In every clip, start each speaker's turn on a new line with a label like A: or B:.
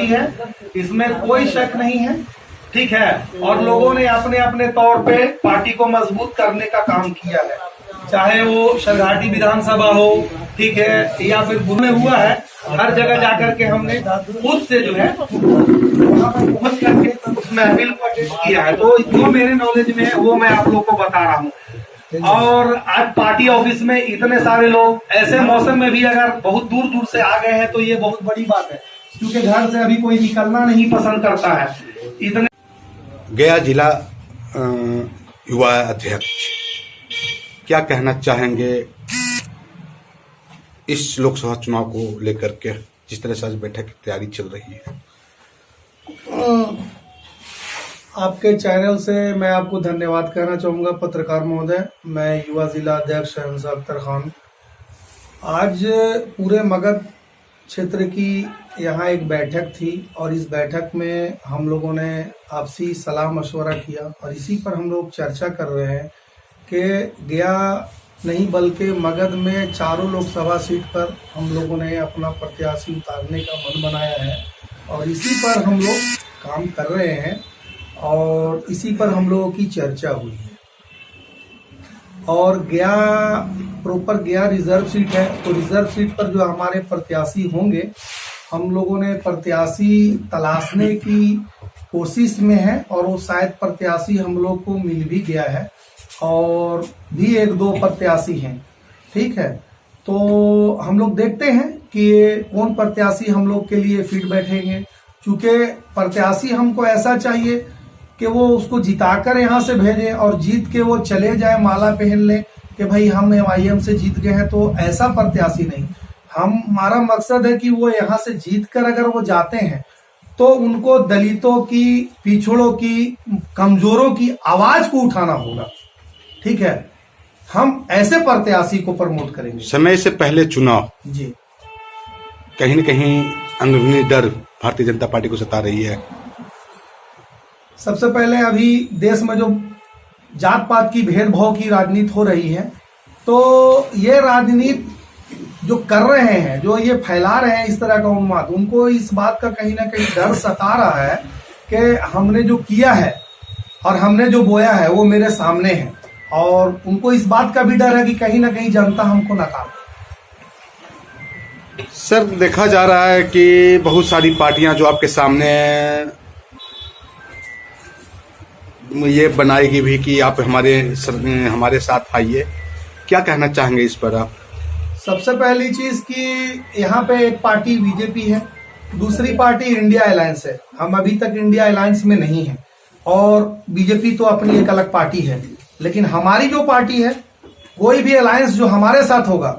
A: Party है, इसमें कोई शक नहीं है। ठीक है, और लोगों ने अपने अपने तौर पे पार्टी को मजबूत करने का काम किया है, चाहे वो सरघाटी विधानसभा हो, ठीक है, या फिर में हुआ है। हर जगह जाकर के हमने खुद से जो है पहुंच करके उस महफिल को अटेंड किया है। तो जो मेरे नॉलेज में है वो मैं आप लोग को बता रहा हूँ। और आज पार्टी ऑफिस में इतने सारे लोग, ऐसे मौसम में भी अगर बहुत दूर दूर से आ गए हैं तो ये बहुत बड़ी बात है, क्योंकि घर से अभी कोई निकलना नहीं पसंद करता है। इतने
B: गया जिला युवा अध्यक्ष, क्या कहना चाहेंगे इस लोकसभा चुनाव को लेकर के, जिस तरह से आज बैठक की तैयारी चल रही है?
C: आपके चैनल से मैं आपको धन्यवाद कहना चाहूँगा पत्रकार महोदय। मैं युवा जिला अध्यक्ष शहंशाह अख्तर खान। आज पूरे मगध क्षेत्र की यहाँ एक बैठक थी और इस बैठक में हम लोगों ने आपसी सलाह मशवरा किया और इसी पर हम लोग चर्चा कर रहे हैं कि गया नहीं बल्कि मगध में चारों लोकसभा सीट पर हम लोगों ने अपना प्रत्याशी उतारने का मन बनाया है और इसी पर हम लोग काम कर रहे हैं और इसी पर हम लोगों की चर्चा हुई है। और गया प्रॉपर गया रिजर्व सीट है, तो रिजर्व सीट पर जो हमारे प्रत्याशी होंगे, हम लोगों ने प्रत्याशी तलाशने की कोशिश में है और वो शायद प्रत्याशी हम लोग को मिल भी गया है और भी एक दो प्रत्याशी हैं। ठीक है, तो हम लोग देखते हैं कि कौन प्रत्याशी हम लोग के लिए फिट बैठेंगे, क्योंकि प्रत्याशी हमको ऐसा चाहिए कि वो उसको जिताकर यहाँ से भेजें और जीत के वो चले जाए, माला पहन ले कि भाई हम MIM से जीत गए हैं। तो ऐसा प्रत्याशी नहीं, हमारा मकसद है कि वो यहाँ से जीत कर अगर वो जाते हैं तो उनको दलितों की, पिछड़ों की, कमजोरों की आवाज को उठाना होगा। ठीक है, हम ऐसे प्रत्याशी को प्रमोट करेंगे।
B: समय से पहले चुनाव
C: जी,
B: कहीं न कहीं अंदरूनी डर भारतीय जनता पार्टी को सता रही है।
C: सबसे पहले अभी देश में जो जात पात की भेदभाव की राजनीति हो रही है, तो ये राजनीति जो कर रहे हैं, जो ये फैला रहे हैं इस तरह का उन्माद, उनको इस बात का कहीं ना कहीं डर सता रहा है कि हमने जो किया है और हमने जो बोया है वो मेरे सामने है और उनको इस बात का भी डर है कि कहीं ना कहीं जनता हमको नकार दे।
B: सर, देखा जा रहा है कि बहुत सारी पार्टियां जो आपके सामने ये बनाएगी भी कि आप हमारे साथ आइए, क्या कहना चाहेंगे इस पर आप?
C: सबसे पहली चीज कि यहाँ पे एक पार्टी बीजेपी है, दूसरी पार्टी इंडिया अलायंस है। हम अभी तक इंडिया अलायंस में नहीं है और बीजेपी तो अपनी एक अलग पार्टी है, लेकिन हमारी जो पार्टी है, कोई भी अलायंस जो हमारे साथ होगा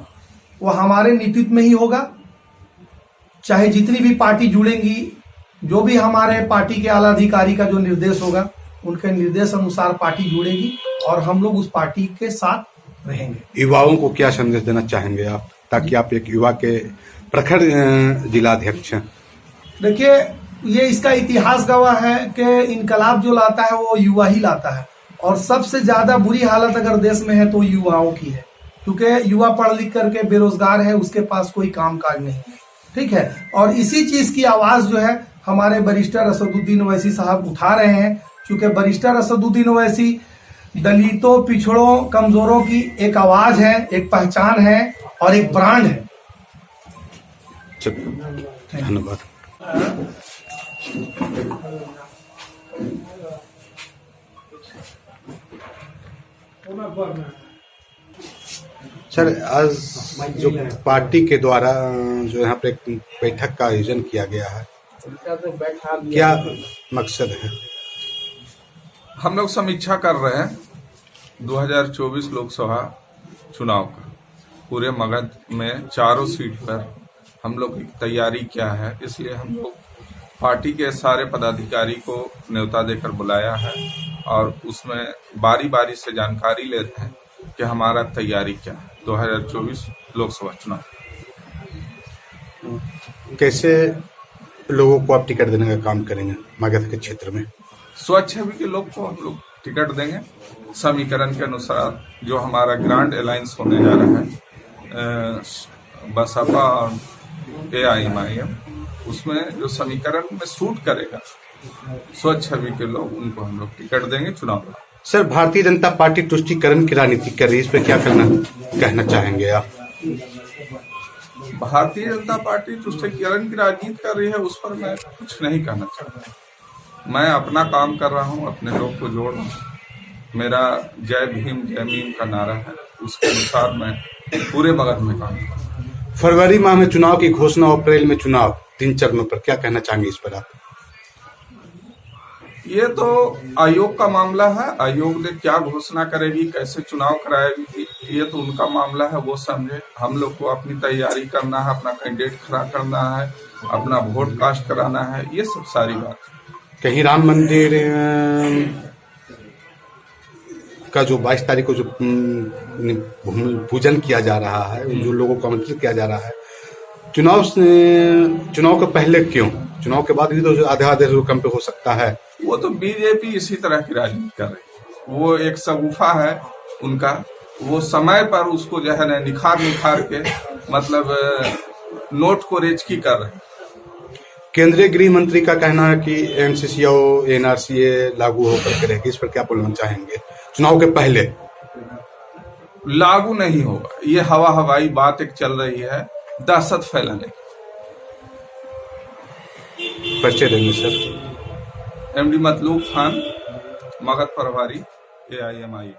C: वो हमारे नेतृत्व में ही होगा। चाहे जितनी भी पार्टी जुड़ेंगी, जो भी हमारे पार्टी के आला अधिकारी का जो निर्देश होगा, उनके निर्देश अनुसार पार्टी जुड़ेगी और हम लोग उस पार्टी के साथ रहेंगे।
B: युवाओं को क्या संदेश देना चाहेंगे आप, ताकि आप एक युवा के प्रखर जिलाध्यक्ष हैं?
C: देखिए, ये इसका इतिहास गवाह है कि इनकलाब जो लाता है वो युवा ही लाता है और सबसे ज्यादा बुरी हालत अगर देश में है तो युवाओं की है, क्योंकि युवा पढ़ लिख करके बेरोजगार है, उसके पास कोई काम काज नहीं है। ठीक है, और इसी चीज की आवाज जो है हमारे बैरिस्टर असदुद्दीन ओवैसी साहब उठा रहे हैं, क्योंकि बैरिस्टर असदुद्दीन ओवैसी दलितों, पिछड़ों, कमजोरों की एक आवाज है, एक पहचान है और एक ब्रांड है।
B: धन्यवाद। सर, आज जो पार्टी के द्वारा जो यहाँ पे एक बैठक का आयोजन किया गया है, क्या मकसद है?
D: हम लोग समीक्षा कर रहे हैं 2024 लोकसभा चुनाव का। पूरे मगध में चारों सीट पर हम लोग की तैयारी क्या है, इसलिए हम लोग पार्टी के सारे पदाधिकारी को न्योता देकर बुलाया है और उसमें बारी बारी से जानकारी लेते हैं कि हमारा तैयारी क्या है 2024 लोकसभा चुनाव।
B: कैसे लोगों को आप टिकट देने का काम करेंगे मगध के क्षेत्र में?
D: स्वच्छेवी के लोग को हम लोग टिकट देंगे समीकरण के अनुसार। जो हमारा ग्रांड अलायंस होने जा रहा है बसपा और AIMIM, उसमें जो समीकरण में सूट करेगा स्वच्छ छवि के लोग, उनको हम लोग टिकट देंगे चुनाव में।
B: सर, भारतीय जनता पार्टी तुष्टीकरण की राजनीति कर रही है, इस पर क्या कहना चाहेंगे आप?
D: भारतीय जनता पार्टी तुष्टीकरण की राजनीति कर रही है, उस पर मैं कुछ नहीं कहना चाहता। मैं अपना काम कर रहा हूँ, अपने लोग को जोड़ रहा हूँ। मेरा जय भीम जय मीम का नारा है, उसके अनुसार मैं पूरे मगध में काम कर रहा हूँ।
B: फरवरी माह में चुनाव की घोषणा, अप्रैल में चुनाव, 3 चरणों पर क्या कहना चाहेंगे इस पर आप?
D: ये तो आयोग का मामला है। आयोग ने क्या घोषणा करेगी, कैसे चुनाव कराएगी, ये तो उनका मामला है, वो समझे। हम लोग को अपनी तैयारी करना है, अपना कैंडिडेट खड़ा करना है, अपना वोट कास्ट कराना है, ये सब सारी बात।
B: कहीं राम मंदिर का जो 22 तारीख को जो भूमि पूजन किया जा रहा है, जो लोगों को आमंत्रित किया जा रहा है, चुनाव के पहले क्यों? चुनाव के बाद भी तो आधे कम पे हो सकता है।
D: वो तो बीजेपी इसी तरह की राजनीति कर रही है। वो एक सगुफा है उनका, वो समय पर उसको जो है ना निखार के मतलब नोट को रेचकी कर रहे हैं।
B: केंद्रीय गृह मंत्री का कहना है कि एनसीसी और एनआरसी लागू होकर के रहेगी, इस पर क्या बोलना चाहेंगे? चुनाव के पहले
D: लागू नहीं होगा, ये हवाई बात एक चल रही है दहशत फैलाने की।
B: परिचय देंगे सर।
D: एमडी मतलूब खान, मगध प्रभारी AIMIM।